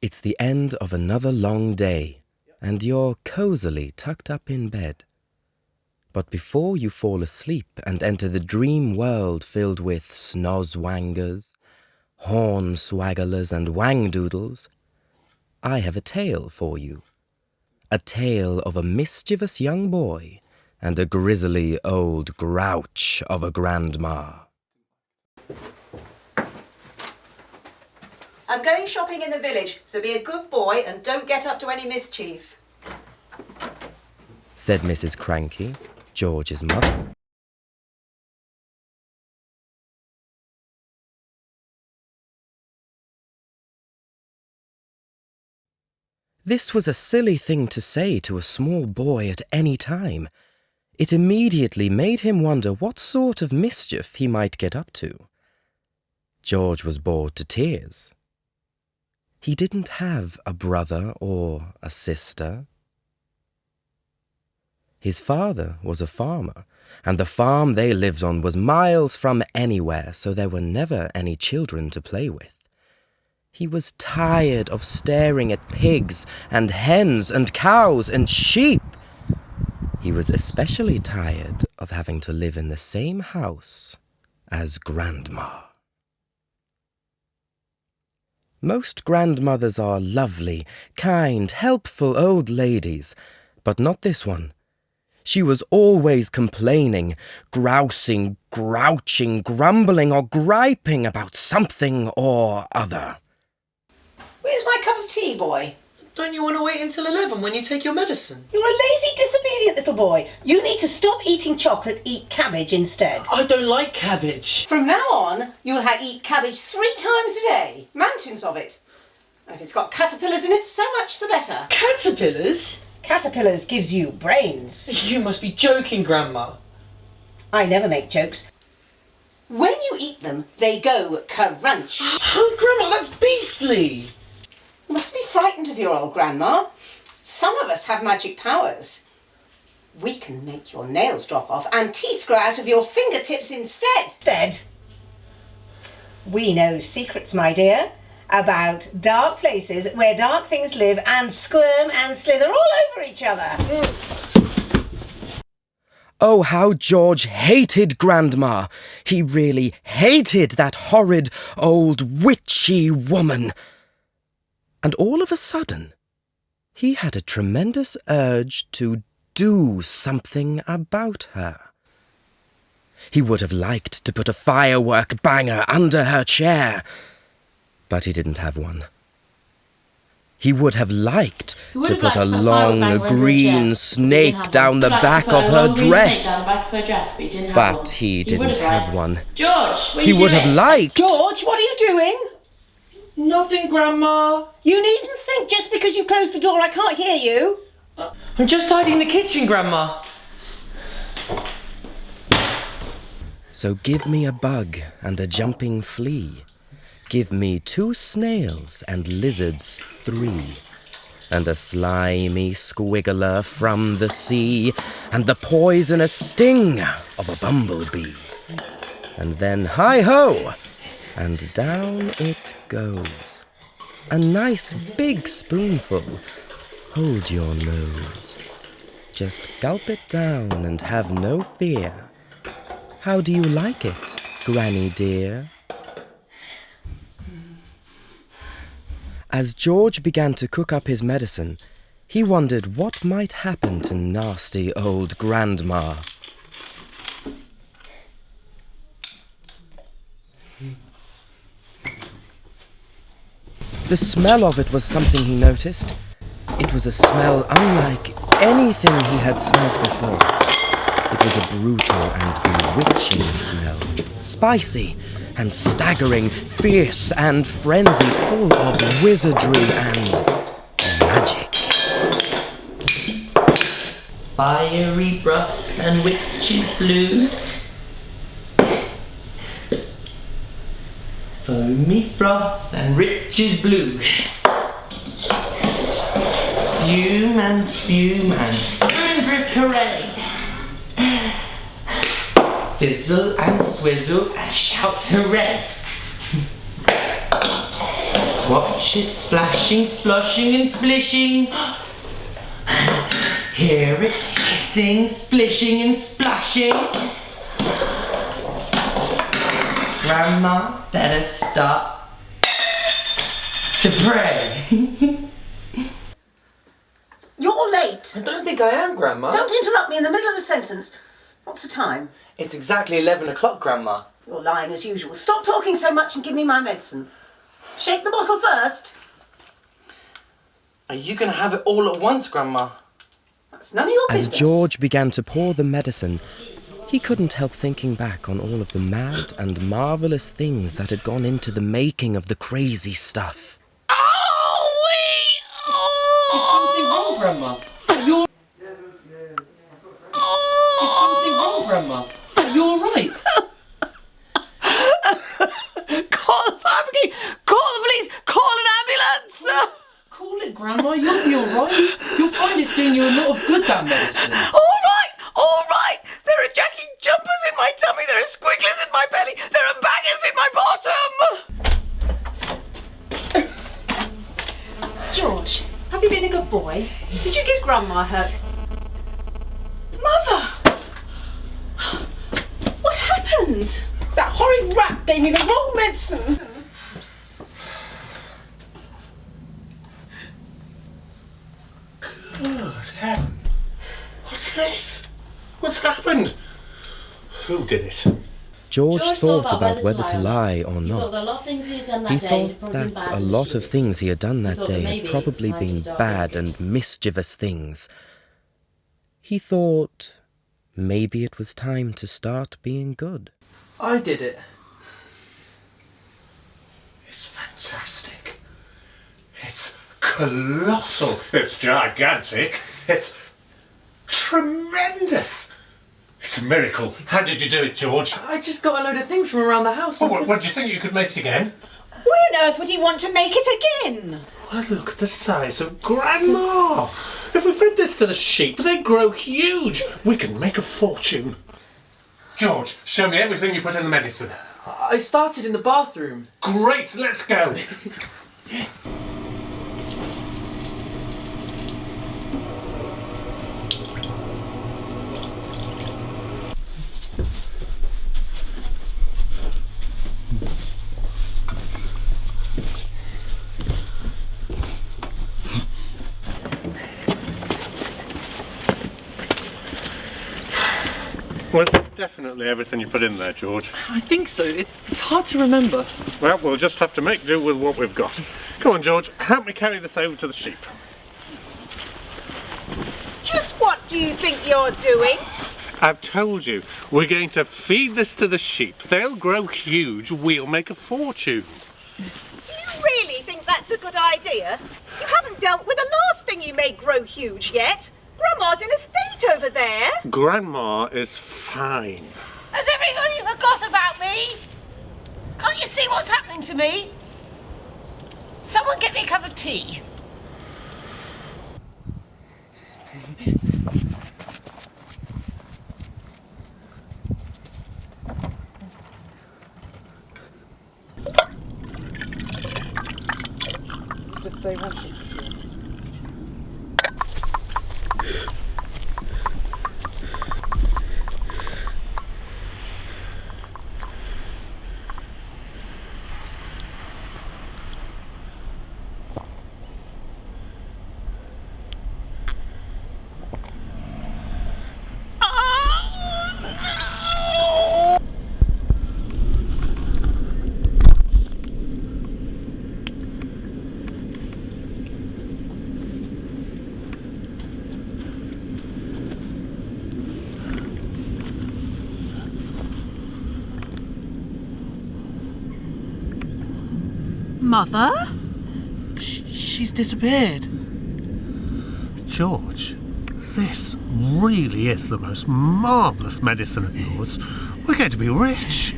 It's the end of another long day, and you're cosily tucked up in bed. But before you fall asleep and enter the dream world filled with snozwangers, hornswagglers and wangdoodles, I have a tale for you. A tale of a mischievous young boy and a grisly old grouch of a grandma. I'm going shopping in the village, so be a good boy and don't get up to any mischief, said Mrs. Cranky, George's mother. This was a silly thing to say to a small boy at any time. It immediately made him wonder what sort of mischief he might get up to. George was bored to tears. He didn't have a brother or a sister. His father was a farmer, and the farm they lived on was miles from anywhere, so there were never any children to play with. He was tired of staring at pigs and hens and cows and sheep. He was especially tired of having to live in the same house as Grandma. Most grandmothers are lovely, kind, helpful old ladies, but not this one. She was always complaining, grousing, grouching, grumbling or griping about something or other. Where's my cup of tea, boy? Don't you want to wait until 11 when you take your medicine? You're a lazy, disobedient little boy. You need to stop eating chocolate, eat cabbage instead. I don't like cabbage. From now on, you'll eat cabbage 3 times a day. Mountains of it. If it's got caterpillars in it, so much the better. Caterpillars? Caterpillars gives you brains. You must be joking, Grandma. I never make jokes. When you eat them, they go crunch. Oh, Grandma, that's beastly. You must be frightened of your old grandma. Some of us have magic powers. We can make your nails drop off and teeth grow out of your fingertips instead. We know secrets, my dear, about dark places where dark things live and squirm and slither all over each other. Oh, how George hated Grandma! He really hated that horrid old witchy woman. And all of a sudden, he had a tremendous urge to do something about her. He would have liked to put a firework banger under her chair, but he didn't have one. He would have liked to put a long green snake down the back of her dress, but he didn't have one. George, what are you He would doing? have liked... George, what are you doing? Nothing, Grandma. You needn't think just because you closed the door I can't hear you. I'm just tidying the kitchen, Grandma. So give me a bug and a jumping flea. Give me 2 snails and lizards 3, and a slimy squiggler from the sea, and the poisonous sting of a bumblebee. And then hi-ho, and down it goes. A nice big spoonful. Hold your nose. Just gulp it down and have no fear. How do you like it, Granny dear? As George began to cook up his medicine, he wondered what might happen to nasty old Grandma. The smell of it was something he noticed. It was a smell unlike anything he had smelled before. It was a brutal and bewitching smell, spicy and staggering, fierce and frenzied, full of wizardry and magic. Fiery breath and witch's blue, foamy froth and riches blue, fume and spume and spoondrift hooray, fizzle and swizzle and shout hooray. Watch it splashing, sploshing and splishing. Hear it hissing, splishing and splashing. Grandma, better start to pray. You're late. I don't think I am, Grandma. Don't interrupt me in the middle of a sentence. What's the time? It's exactly 11 o'clock, Grandma. You're lying as usual. Stop talking so much and give me my medicine. Shake the bottle first. Are you going to have it all at once, Grandma? That's none of your As business. George began to pour the medicine, he couldn't help thinking back on all of the mad and marvellous things that had gone into the making of the crazy stuff. Is something wrong, Grandma? Is something wrong, Grandma? Are you alright? Call the fire brigade! Call the police! Call an ambulance! Call it, Grandma. You'll be alright. You'll find it's doing you a lot of good, that medicine. All right! There are jacking jumpers in my tummy, there are squigglers in my belly, there are bangers in my bottom! George, have you been a good boy? Did you give Grandma her... Mother! What happened? That horrid rat gave me the wrong medicine. Good heaven. What's this? What's happened? Who did it? George thought about whether whether to lie or not. He thought that a lot of things he had done that day had probably been bad and mischievous things. He thought maybe it was time to start being good. I did it. It's fantastic. It's colossal. It's gigantic. It's tremendous. It's a miracle. How did you do it, George? I just got a load of things from around the house. Oh, what do you think you could make it again? Why on earth would he want to make it again? Well, look at the size of Grandma. If we fed this to the sheep, they grow huge. We can make a fortune. George, show me everything you put in the medicine. I started in the bathroom. Great, let's go. Was this definitely everything you put in there, George? I think so. It's hard to remember. Well, we'll just have to make do with what we've got. Come on, George, help me carry this over to the sheep. Just what do you think you're doing? I've told you, we're going to feed this to the sheep. They'll grow huge, we'll make a fortune. Do you really think that's a good idea? You haven't dealt with the last thing you made grow huge yet. Grandma's in a state over there. Grandma is fine. Has everybody forgot about me? Can't you see what's happening to me? Someone get me a cup of tea. Just say one thing. Mother? She's disappeared. George, this really is the most marvellous medicine of yours. We're going to be rich.